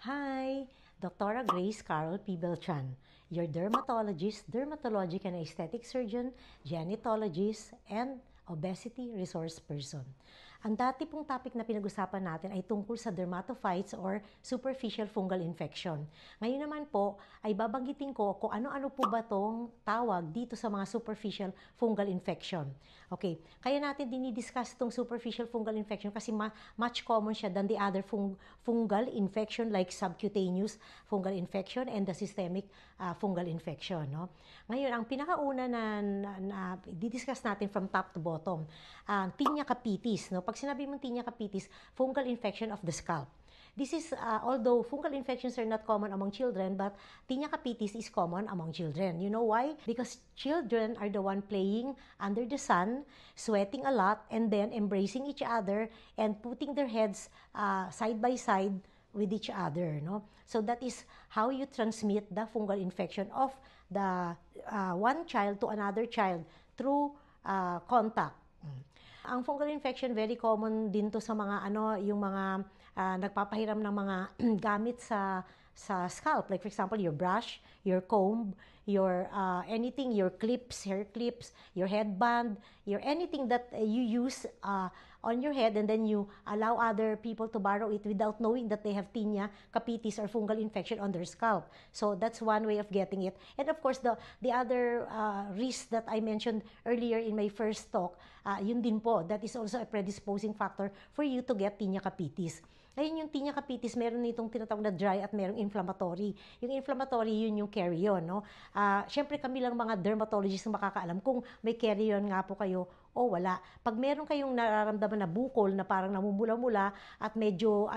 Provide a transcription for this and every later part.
Hi, Dr. Grace Carol P. Beltran, your dermatologist, dermatologic and aesthetic surgeon, genetologist, and obesity resource person. Ang dati pong topic na pinag-usapan natin ay tungkol sa dermatophytes or superficial fungal infection. Ngayon naman po ay babanggitin ko kung ano-ano po ba tong tawag dito sa mga superficial fungal infection. Okay, kaya natin dinidiscuss itong superficial fungal infection kasi much common siya than the other fungal infection like subcutaneous fungal infection and the systemic fungal infection. No? Ngayon, ang pinakauna na didiscuss natin from top to bottom, tinea capitis. No? Pag sinabi mong tinea capitis, fungal infection of the scalp. This is, although fungal infections are not common among children, but tinea capitis is common among children. You know why? Because children are the one playing under the sun, sweating a lot, and then embracing each other and putting their heads side by side with each other. No? So that is how you transmit the fungal infection of the one child to another child through contact. Ang fungal infection, very common din to sa mga yung mga nagpapahiram ng mga gamit sa scalp. Like for example, your brush, your comb, your anything, your clips, hair clips, your headband, your anything that you use on your head, and then you allow other people to borrow it without knowing that they have tinea capitis or fungal infection on their scalp. So that's one way of getting it. And of course, the other risk that I mentioned earlier in my first talk, yun din po, that is also a predisposing factor for you to get tinea capitis. Ngayon yung tinea capitis, meron nitong tinatawag na dry at merong inflammatory. Yung inflammatory, yun yung carrion, no? Siyempre kami lang mga dermatologists na makakaalam kung may carrion nga po kayo o wala. Pag meron kayong nararamdaman na bukol na parang namumula-mula at medyo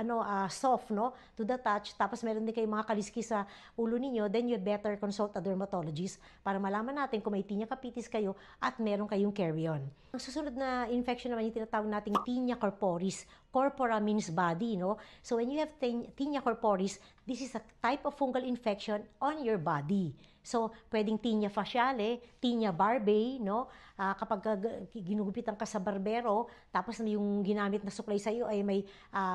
soft, no, to the touch, tapos meron din kayong mga kaliskis sa ulo ninyo, then you better consult a dermatologist para malaman natin kung may tinea capitis kayo at meron kayong carrion. Ang susunod na infection naman yung tinatawag nating tinea corporis. Corpora means body, no? So when you have tinea corporis, this is a type of fungal infection on your body. So, pwedeng tinea faciale, tinea barbae, no? Kapag ginugupitan ka sa barbero, tapos yung ginamit na suklay sa iyo ay may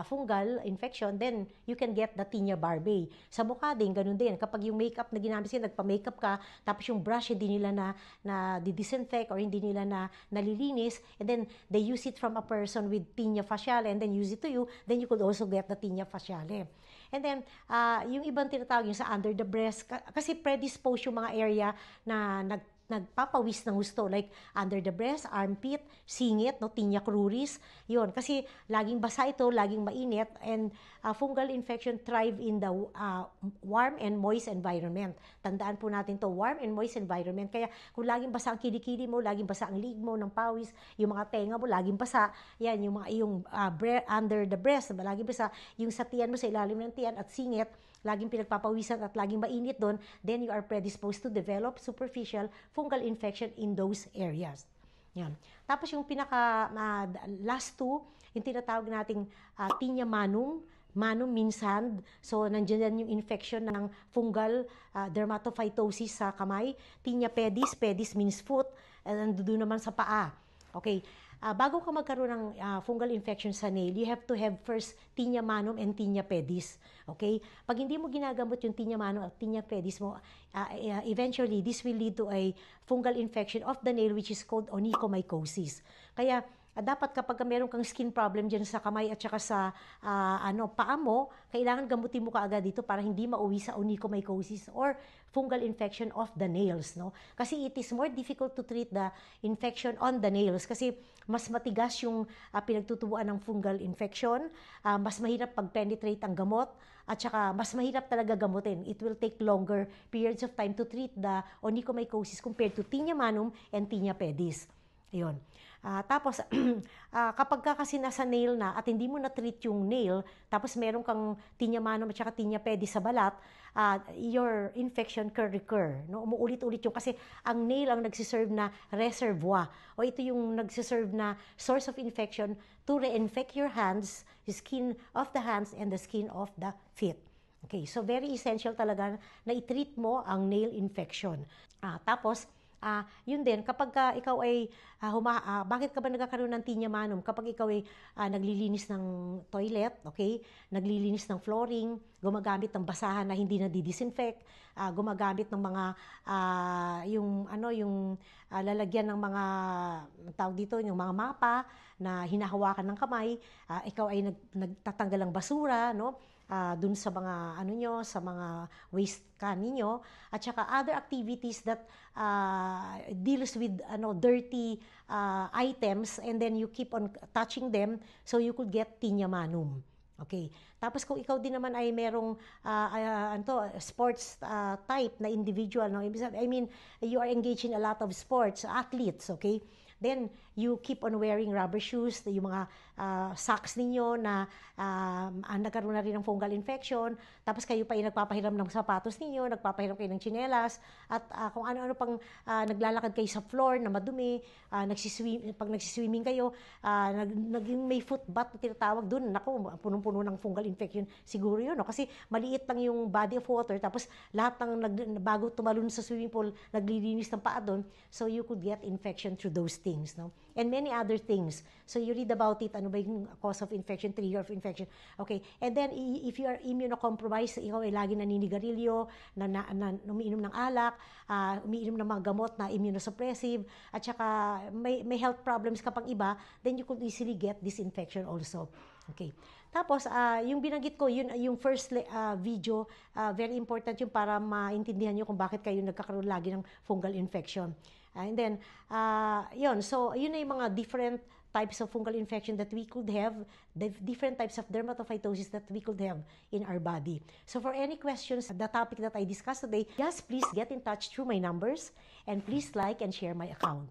fungal infection, then you can get the tinea barbae. Sa mukha din, ganun din. Kapag yung makeup na ginamit sila, nagpa-makeup ka, tapos yung brush hindi nila na disinfect or hindi nila na nalilinis, and then they use it from a person with tinea faciale and then use it to you, then you could also get the tinea faciale. And then, yung ibang tinatawag yung sa under the breast, kasi predisposed yung mga area na nagpapawis ng gusto, like under the breast, armpit, singit, no, tinea cruris, yun. Kasi laging basa ito, laging mainit, and fungal infection thrive in the warm and moist environment. Tandaan po natin to, warm and moist environment. Kaya kung laging basa ang kilikili mo, laging basa ang liig mo ng pawis, yung mga tenga mo, laging basa, yan, yung under the breast, laging basa, yung sa tiyan mo, sa ilalim ng tiyan at singit, laging pinagpapawisan at laging mainit doon, then you are predisposed to develop superficial fungal infection in those areas. Yan. Tapos yung pinaka last two, yung tinatawag nating tinea manum. Manum means hand. So, nandiyan yung infection ng fungal dermatophytosis sa kamay. Tinea pedis, pedis means foot, and doon naman sa paa. Okay. Bago ka magkaroon ng fungal infection sa nail, you have to have first tinea manum and tinea pedis. Okay? Pag hindi mo ginagamot yung tinea manum at tinea pedis mo, eventually, this will lead to a fungal infection of the nail which is called onychomycosis. Kaya, dapat kapag meron kang skin problem dyan sa kamay at saka sa paa mo, kailangan gamutin mo kaagad dito para hindi mauwi sa onychomycosis or fungal infection of the nails, no? Kasi it is more difficult to treat the infection on the nails kasi mas matigas yung pinagtutubuan ng fungal infection, mas mahirap pag-penetrate ang gamot, at saka mas mahirap talaga gamutin. It will take longer periods of time to treat the onychomycosis compared to tinea manum and tinea pedis. Ayun. Tapos, kapag ka kasi nasa nail na at hindi mo na-treat yung nail, tapos meron kang tinea manum at saka tinea pedis sa balat, your infection can recur. No? Umuulit-ulit yung kasi ang nail ang nagsiserve na reservoir o ito yung nagsiserve na source of infection to reinfect your hands, the skin of the hands and the skin of the feet. Okay, so very essential talaga na i-treat mo ang nail infection. Tapos, Yun din, kapag ikaw ay bakit ka ba nagkakaroon ng tinea manum? Kapag ikaw ay naglilinis ng toilet, okay? Naglilinis ng flooring, gumagamit ng basahan na hindi na disinfect, gumagamit ng mga yung lalagyan ng mga tawag dito, yung mga mapa na hinahawakan ng kamay, ikaw ay nagtatanggal ng basura, no? Dun sa mga sa mga waste can ninyo, at saka other activities that deals with dirty items, and then you keep on touching them, so you could get tinea manum. Okay. Tapos kung ikaw din naman ay merong sports type na individual, no? I mean, you are engaged in a lot of sports, athletes, okay? Then, you keep on wearing rubber shoes, yung mga socks ninyo na nagkaroon na rin ng fungal infection, tapos kayo pa ay nagpapahiram ng sapatos ninyo, nagpapahiram kayo ng tsinelas, at kung ano-ano pang naglalakad kayo sa floor na madumi, pag nagsiswimming kayo, naging may foot bath na tinatawag dun, naku, punong-puno ng fungal infection, siguro yun, no? Kasi maliit lang yung body of water, tapos lahat ng bago tumalon sa swimming pool, naglilinis ng paa dun, so you could get infection through those things, no? And many other things. So you read about it, ano ba yung cause of infection, trigger of infection. Okay. And then if you are immunocompromised, ikaw ay lagi naninigarilyo, umiinom ng alak, umiinom ng mga gamot na immunosuppressive, at saka may health problems ka pang iba, then you could easily get this infection also. Okay. Tapos, yung binanggit ko, yun, yung first video, very important yung para maintindihan nyo kung bakit kayo nagkakaroon lagi ng fungal infection. And then, yun. So, yun na yung mga different types of fungal infection that we could have, the different types of dermatophytosis that we could have in our body. So, for any questions, the topic that I discussed today, just please get in touch through my numbers, and please like and share my account.